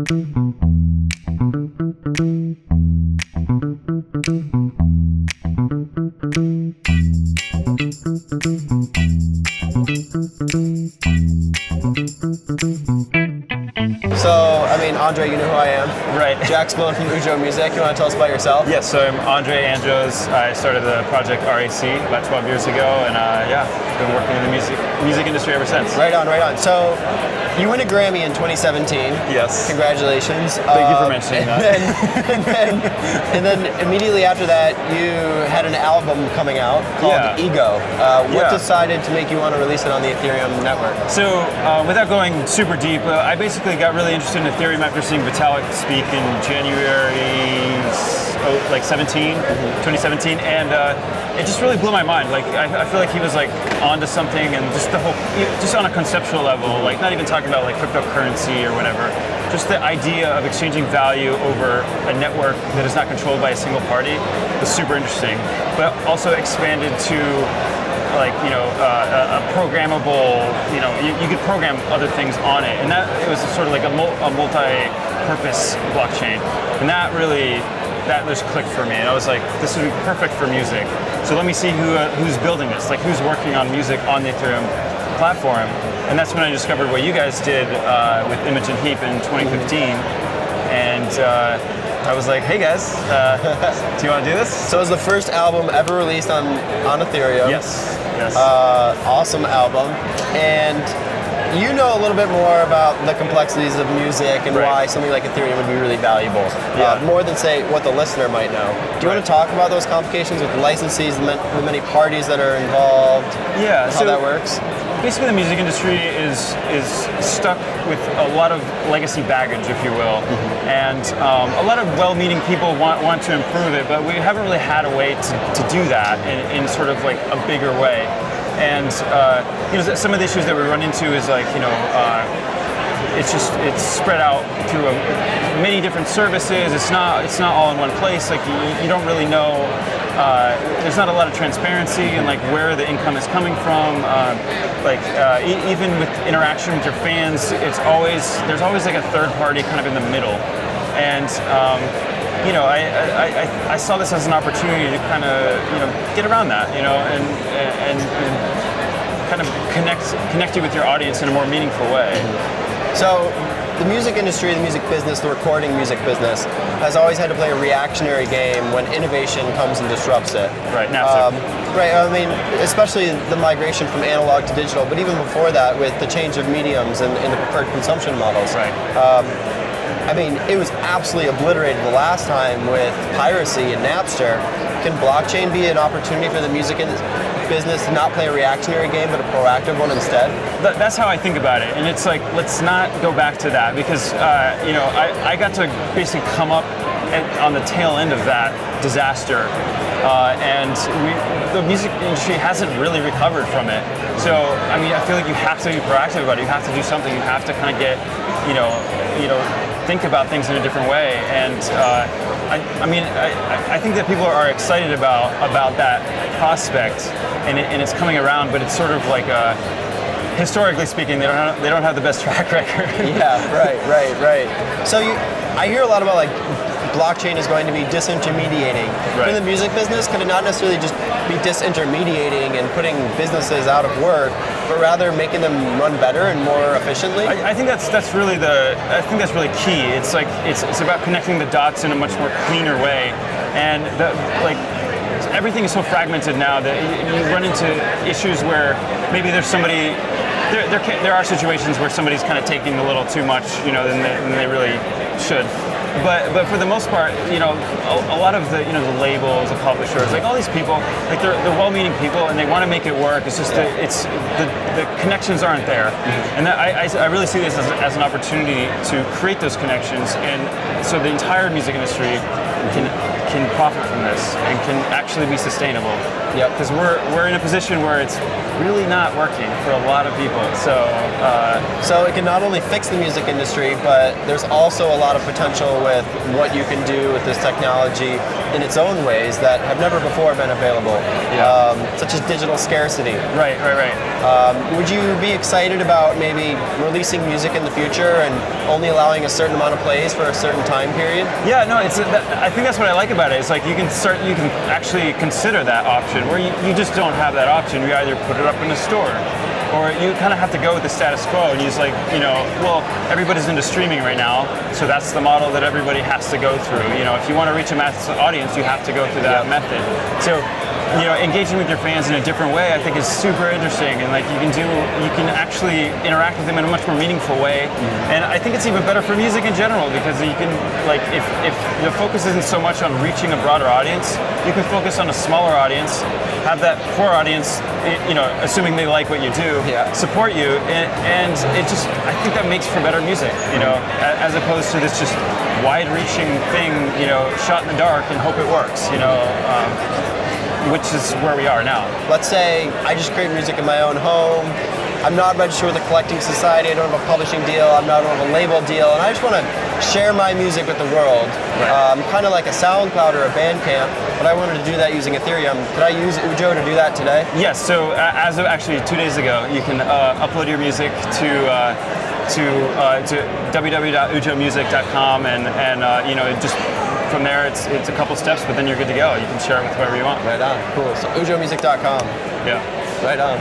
So, I mean, Andre, you know who I am. Right. Jack Spallone from Ujo Music. You want to tell us about yourself? Yes, so I'm Andre Anjos. I started the project RAC about 12 years ago, and been working in the music industry ever since. Right on, right on. So, you win a Grammy in 2017. Yes. Congratulations. Thank you for mentioning that. And then immediately after that, you had an album coming out called Ego. What decided to make you want to release it on the Ethereum network? So, without going super deep, I basically got really interested in Ethereum after seeing Vitalik speak in January 2017, and it just really blew my mind. Like, I feel like he was like onto something, and just on a conceptual level, like not even talking about like cryptocurrency or whatever, just the idea of exchanging value over a network that is not controlled by a single party was super interesting, but also expanded to like, a programmable, you could program other things on it, and that it was sort of like a multi-purpose blockchain, and that just clicked for me, and I was like, this would be perfect for music. So let me see who's building this, like who's working on music on the Ethereum platform, and that's when I discovered what you guys did with Image and Heap in 2015, and I was like, hey guys, do you want to do this? So it was the first album ever released on Ethereum. Yes. Awesome album. And you know a little bit more about the complexities of music and why something like Ethereum would be really valuable. More than, say, what the listener might know. Do you want to talk about those complications with licensees, the many parties that are involved? Yeah. How that works? Basically, the music industry is stuck with a lot of legacy baggage, if you will, and a lot of well-meaning people want to improve it, but we haven't really had a way to do that in sort of like a bigger way. And some of the issues that we run into is like it's spread out through many different services. It's not all in one place. Like you don't really know. There's not a lot of transparency in like where the income is coming from. Even with interaction with your fans, there's always like a third party kind of in the middle. And I saw this as an opportunity to kind of get around that, and kind of connect you with your audience in a more meaningful way. So the music industry, the music business, the recording music business has always had to play a reactionary game when innovation comes and disrupts it. Right, now. Right, I mean, especially the migration from analog to digital, but even before that with the change of mediums and the preferred consumption models. Right. I mean, it was absolutely obliterated the last time with piracy and Napster. Can blockchain be an opportunity for the music business to not play a reactionary game, but a proactive one instead? That's how I think about it, and it's like, let's not go back to that, because I got to basically come up on the tail end of that disaster, and the music industry hasn't really recovered from it. So I mean, I feel like you have to be proactive about it. You have to do something. You have to kind of get, think about things in a different way. And I think that people are excited about that prospect, and it's coming around. But it's sort of like historically speaking, they don't have the best track record. Yeah, right. So I hear a lot about like blockchain is going to be disintermediating. Right. In the music business, could it not necessarily just be disintermediating and putting businesses out of work, but rather making them run better and more efficiently? I think that's really key. It's like it's about connecting the dots in a much more cleaner way, and everything is so fragmented now that you run into issues where maybe there's somebody. There are situations where somebody's kind of taking a little too much, than they really should. But for the most part, a lot of the the labels, the publishers, like all these people, like they're well-meaning people and they want to make it work. It's just the connections aren't there, and I really see this as an opportunity to create those connections, and so the entire music industry can profit from this and can actually be sustainable. Yep. Because we're in a position where it's really not working for a lot of people. So it can not only fix the music industry, but there's also a lot of potential with what you can do with this technology in its own ways that have never before been available, such as digital scarcity. Right. Would you be excited about maybe releasing music in the future and only allowing a certain amount of plays for a certain time period? Yeah, no, I think that's what I like about it. It's like you can actually consider that option where you just don't have that option. You either put it up in the store, or you kind of have to go with the status quo and use like, well, everybody's into streaming right now, so that's the model that everybody has to go through. If you want to reach a mass audience, you have to go through that method. So, engaging with your fans in a different way, I think is super interesting, and like you can actually interact with them in a much more meaningful way. And I think it's even better for music in general because you can, like, if the focus isn't so much on reaching a broader audience, you can focus on a smaller audience, have that core audience, assuming they like what you do, support you, and it just, I think that makes for better music, as opposed to this just wide-reaching thing, shot in the dark and hope it works, which is where we are now. Let's say I just create music in my own home. I'm not registered with a collecting society. I don't have a publishing deal. I'm not on a label deal, and I just want to share my music with the world. Right. Kind of like a SoundCloud or a Bandcamp, but I wanted to do that using Ethereum. Could I use Ujo to do that today? Yes. So as of actually 2 days ago, you can upload your music to www.ujomusic.com, and just from there, it's a couple steps, but then you're good to go. You can share it with whoever you want. Right on. Cool. So ujomusic.com. Yeah. Right on.